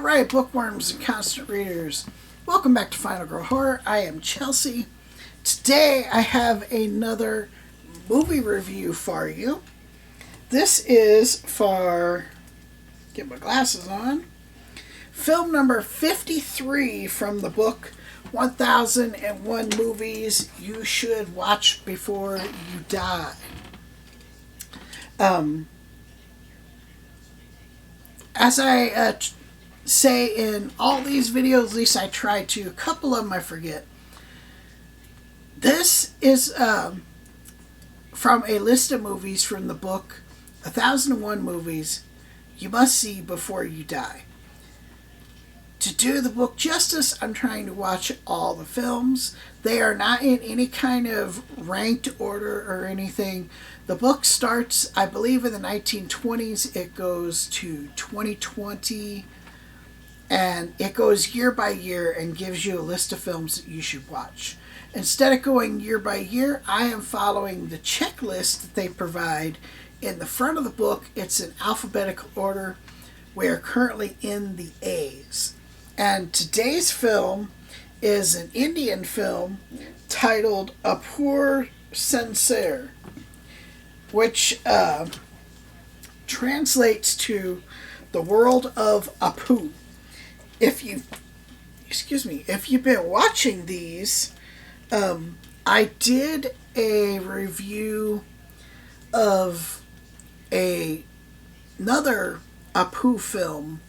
Alright, bookworms and constant readers, welcome back to Final Girl Horror. I am Chelsea. Today I have another movie review for you. This is for, get my glasses on, film number 53 from the book 1001 Movies You Should Watch Before You Die. As I say in all these videos, at least I try to, a couple of them I forget. This is from a list of movies from the book 1001 Movies You Must See Before You Die. To do the book justice, I'm trying to watch all the films. They are not in any kind of ranked order or anything. The book starts, I believe, in the 1920s. It goes to 2020. And it goes year by year and gives you a list of films that you should watch. Instead of going year by year, I am following the checklist that they provide in the front of the book. It's in alphabetical order. We are currently in the A's. And today's film is an Indian film titled Apur Sensar, which translates to the world of Apu. If you've been watching these, I did a review of another Apu film.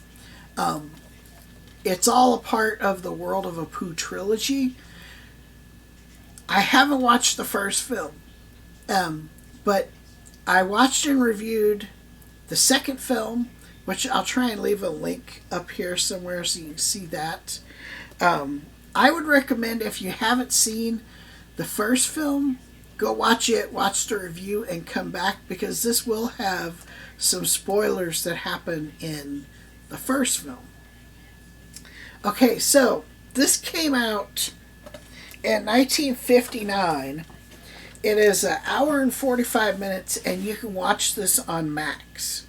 It's all a part of the World of Apu trilogy. I haven't watched the first film, but I watched and reviewed the second film, which I'll try and leave a link up here somewhere so you can see that. I would recommend, if you haven't seen the first film, go watch it, watch the review, and come back, because this will have some spoilers that happen in the first film. Okay, so this came out in 1959. It is an hour and 45 minutes, and you can watch this on Max.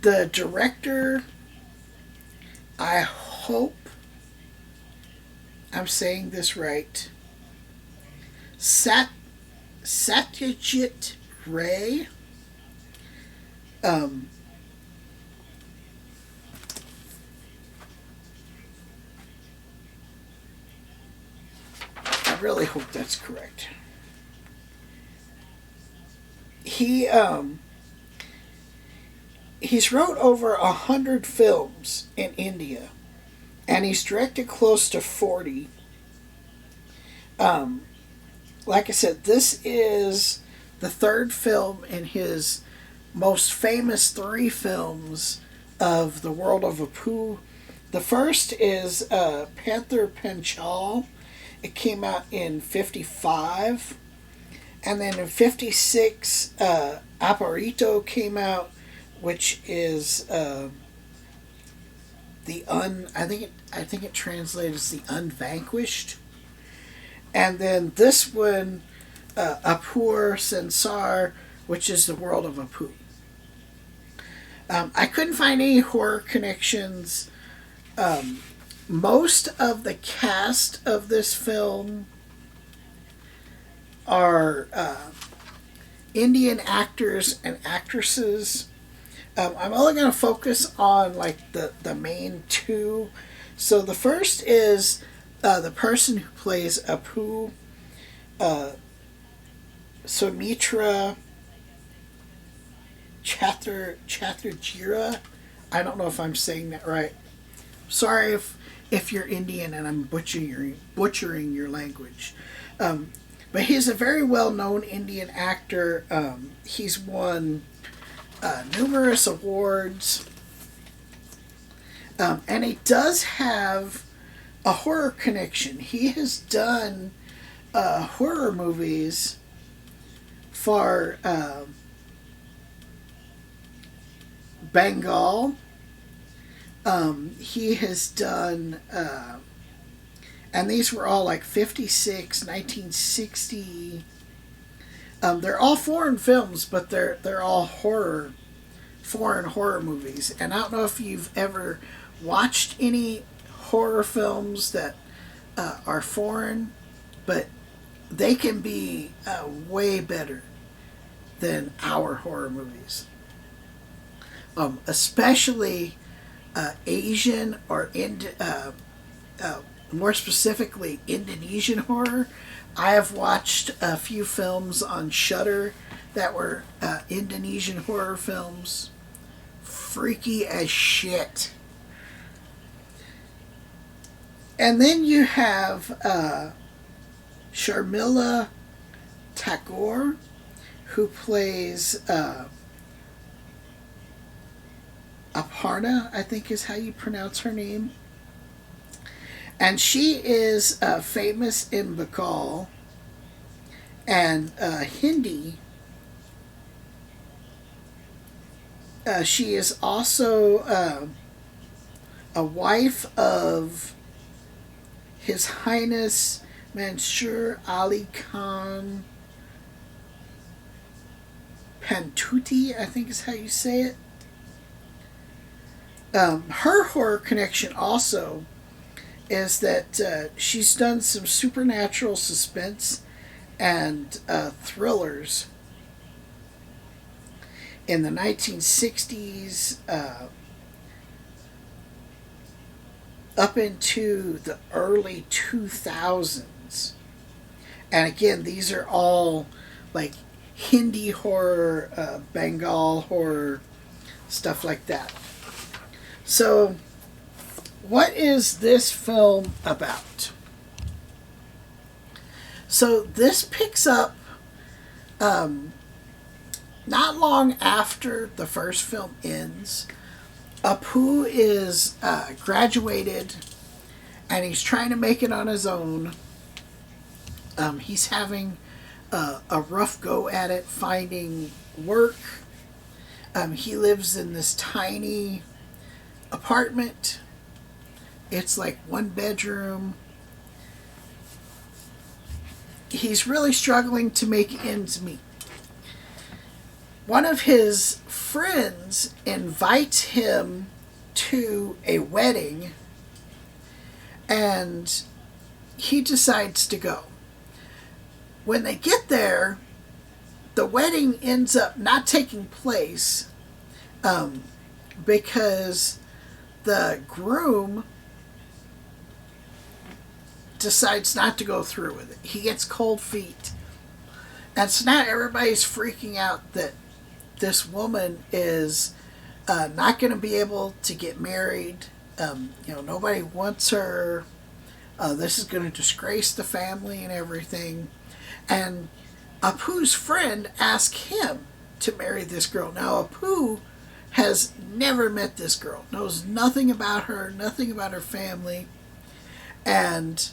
The director, I hope I'm saying this right, Satyajit Ray. I really hope that's correct. He's wrote over 100 films in India, and he's directed close to 40. Like I said, this is the third film in his most famous 3 films of the world of Apu. The first is Panther Panchal. It came out in 55. And then in 56, Aparito came out, which is I think it translates as the Unvanquished. And then this one, Apur Sensar, which is the world of Apu. I couldn't find any horror connections. Most of the cast of this film are Indian actors and actresses. I'm only going to focus on like the main 2. So the first is the person who plays Apu, Sumitra Chatterjee. I don't know if I'm saying that right. Sorry if you're Indian and I'm butchering your language. But he's a very well-known Indian actor. He's won numerous awards. And he does have a horror connection. He has done horror movies for Bengal. He has done and these were all like 56, 1960. They're all foreign films, but they're all horror foreign horror movies. And I don't know if you've ever watched any horror films that are foreign, but they can be way better than our horror movies. Especially Asian or more specifically Indonesian horror. I have watched a few films on Shudder that were Indonesian horror films. Freaky as shit. And then you have Sharmila Tagore, who plays Aparna, I think is how you pronounce her name. And she is famous in Bengal and Hindi. She is also a wife of His Highness Mansur Ali Khan Pantuti, I think is how you say it. Her horror connection also is that she's done some supernatural suspense and thrillers in the 1960s up into the early 2000s. And again, these are all like Hindi horror, Bengal horror, stuff like that. So, what is this film about? So, this picks up not long after the first film ends. Apu is graduated and he's trying to make it on his own. He's having a rough go at it finding work. He lives in this tiny apartment. It's like one bedroom. He's really struggling to make ends meet. One of his friends invites him to a wedding and he decides to go. When they get there, the wedding ends up not taking place because the groom decides not to go through with it. He gets cold feet. And so now everybody's freaking out that this woman is not going to be able to get married. Nobody wants her. This is going to disgrace the family and everything. And Apu's friend asks him to marry this girl. Now, Apu has never met this girl, knows nothing about her, nothing about her family. And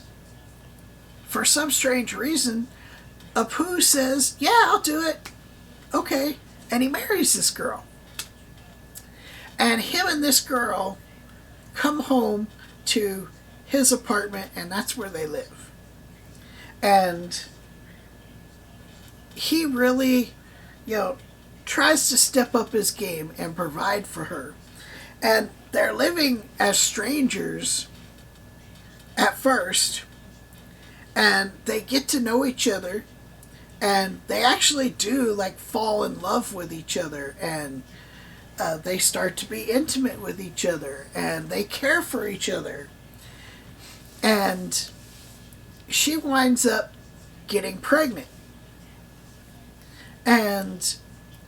for some strange reason, Apu says, yeah, I'll do it. Okay. And he marries this girl. And him and this girl come home to his apartment, and that's where they live. And he really, tries to step up his game and provide for her. And they're living as strangers at first, and they get to know each other, and they actually do fall in love with each other, and they start to be intimate with each other, and they care for each other. And she winds up getting pregnant. And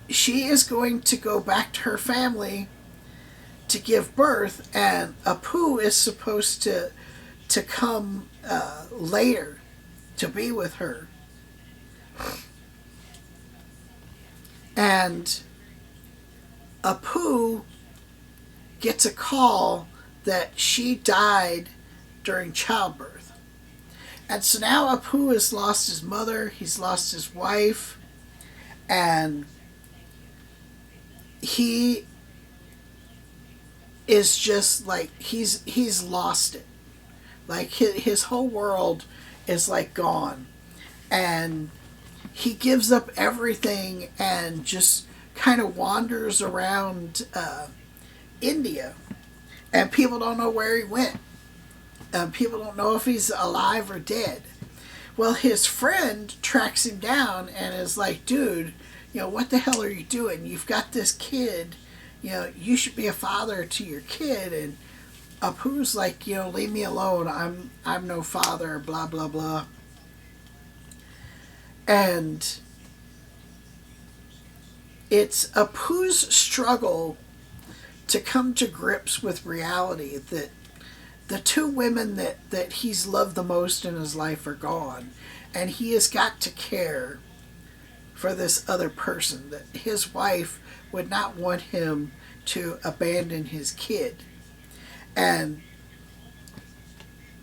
she is going to go back to her family to give birth, and Apu is supposed to come later to be with her. And Apu gets a call that she died during childbirth. And so now Apu has lost his mother, he's lost his wife, and he is just he's lost it. His whole world is gone. And he gives up everything and just kind of wanders around India, and people don't know where he went. People don't know if he's alive or dead. Well, his friend tracks him down and is like, dude, what the hell are you doing? You've got this kid, you should be a father to your kid. And Apur's like, leave me alone. I'm no father, blah, blah, blah. And it's Apur's struggle to come to grips with reality that the two women that he's loved the most in his life are gone, and he has got to care for this other person, that his wife would not want him to abandon his kid. And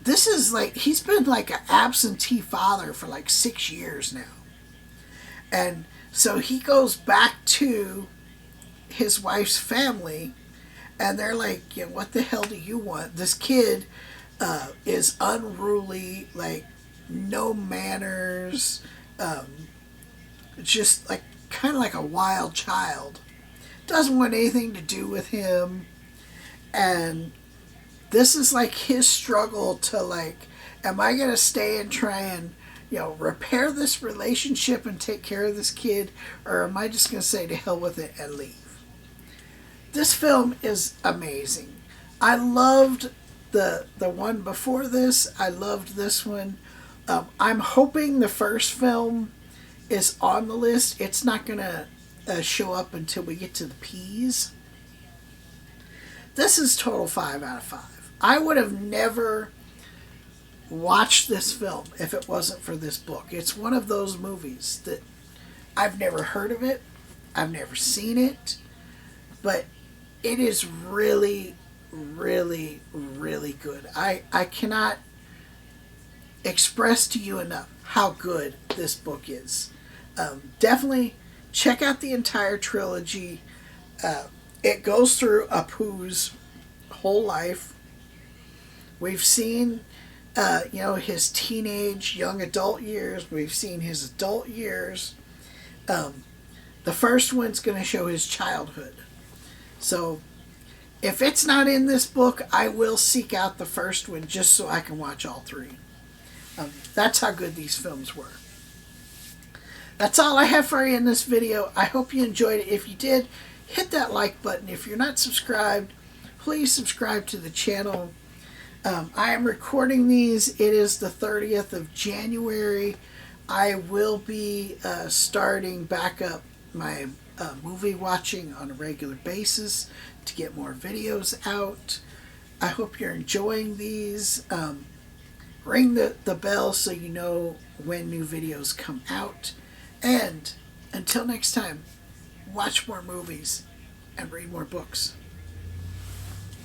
this is like, he's been like an absentee father for like 6 years now. And so he goes back to his wife's family, and they're like, what the hell do you want? This kid is unruly, like no manners, just like kind of like a wild child. Doesn't want anything to do with him. And this is like his struggle to like, am I going to stay and try and, repair this relationship and take care of this kid? Or am I just going to say to hell with it and leave? This film is amazing. I loved the one before this. I loved this one. I'm hoping the first film is on the list. It's not going to show up until we get to the P's. This is total 5 out of 5. I would have never watched this film if it wasn't for this book. It's one of those movies that I've never heard of it. I've never seen it. But it is really, really, really good. I cannot express to you enough how good this book is. Definitely check out the entire trilogy. It goes through Apur's whole life. We've seen, his teenage, young adult years. We've seen his adult years. The first one's going to show his childhood. So, if it's not in this book, I will seek out the first one just so I can watch all three. That's how good these films were. That's all I have for you in this video. I hope you enjoyed it. If you did, hit that like button. If you're not subscribed, please subscribe to the channel. I am recording these. It is the 30th of January. I will be starting back up my movie watching on a regular basis to get more videos out. I hope you're enjoying these. Ring the bell so you know when new videos come out. And until next time, watch more movies and read more books.